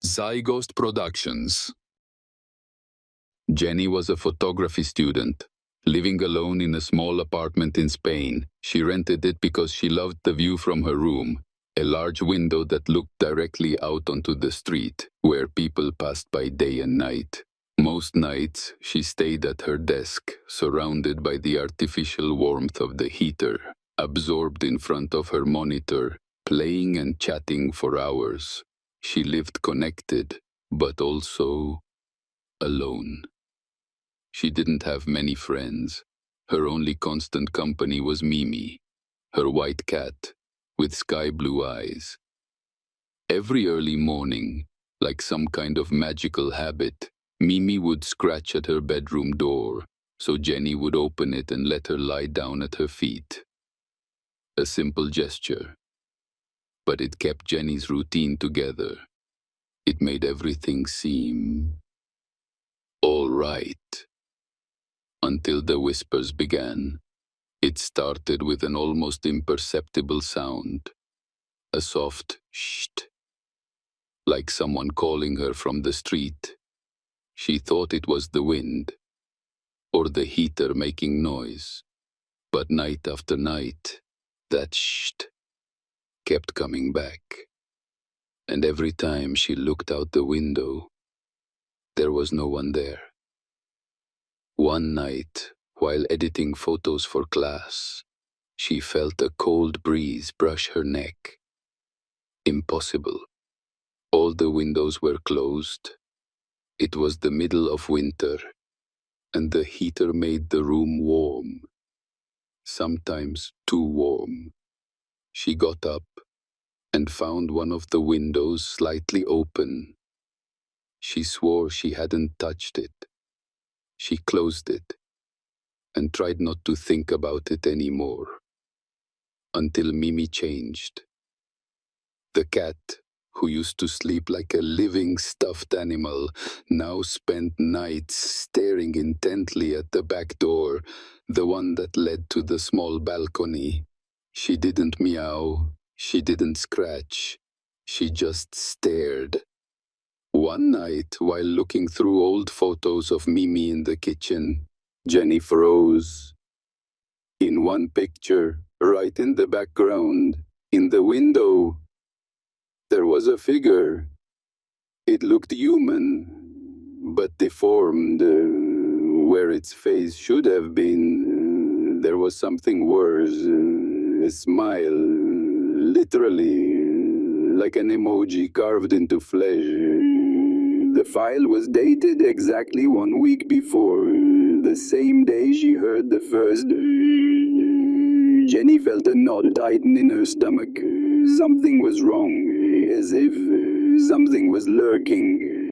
Zygost Productions. Jenny was a photography student, living alone in a small apartment in Spain. She rented it because she loved the view from her room, a large window that looked directly out onto the street, where people passed by day and night. Most nights, she stayed at her desk, surrounded by the artificial warmth of the heater, absorbed in front of her monitor, playing and chatting for hours. She lived connected, but also alone. She didn't have many friends. Her only constant company was Mimi, her white cat, with sky-blue eyes. Every early morning, like some kind of magical habit, Mimi would scratch at her bedroom door, so Jenny would open it and let her lie down at her feet. A simple gesture, but it kept Jenny's routine together. It made everything seem all right. Until the whispers began. It started with an almost imperceptible sound, a soft shht, like someone calling her from the street. She thought it was the wind, or the heater making noise, but night after night, that shht kept coming back. And every time she looked out the window, there was no one there. One night, while editing photos for class, she felt a cold breeze brush her neck. Impossible. All the windows were closed. It was the middle of winter, and the heater made the room warm. Sometimes too warm. She got up and found one of the windows slightly open. She swore she hadn't touched it. She closed it and tried not to think about it anymore. Until Mimi changed. The cat, who used to sleep like a living stuffed animal, now spent nights staring intently at the back door, the one that led to the small balcony. She didn't meow, she didn't scratch, she just stared. One night, while looking through old photos of Mimi in the kitchen, Jenny froze. In one picture, right in the background, in the window, there was a figure. It looked human, but deformed. Where its face should have been, there was something worse. A smile, literally, like an emoji carved into flesh. The file was dated exactly 1 week before, the same day she heard the first. Jenny felt a knot tighten in her stomach. Something was wrong, as if something was lurking.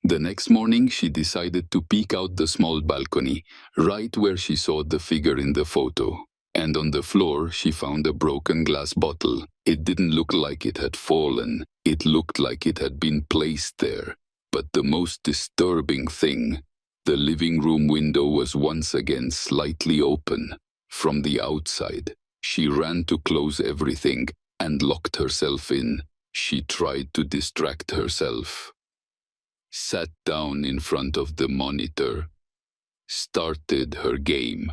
The next morning, she decided to peek out the small balcony, right where she saw the figure in the photo. And on the floor, she found a broken glass bottle. It didn't look like it had fallen. It looked like it had been placed there. But the most disturbing thing, the living room window was once again slightly open. From the outside, she ran to close everything and locked herself in. She tried to distract herself. Sat down in front of the monitor. Started her game.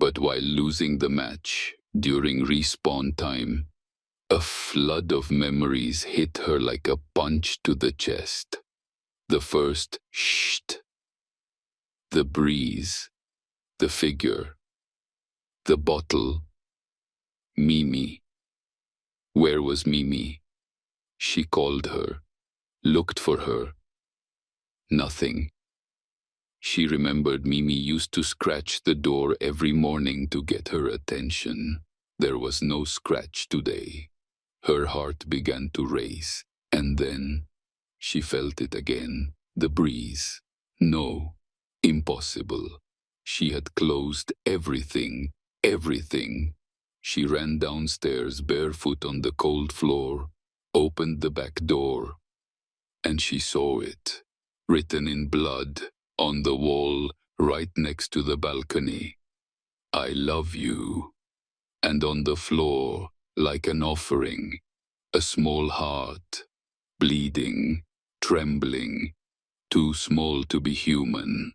But while losing the match, during respawn time, a flood of memories hit her like a punch to the chest. The first shht, the breeze, the figure, the bottle, Mimi. Where was Mimi? She called her, looked for her. Nothing. She remembered Mimi used to scratch the door every morning to get her attention. There was no scratch today. Her heart began to race, and then she felt it again, the breeze. No, impossible. She had closed everything, everything. She ran downstairs barefoot on the cold floor, opened the back door, and she saw it, written in blood, on the wall, right next to the balcony. I love you. And on the floor, like an offering, a small heart. bleeding, trembling, too small to be human.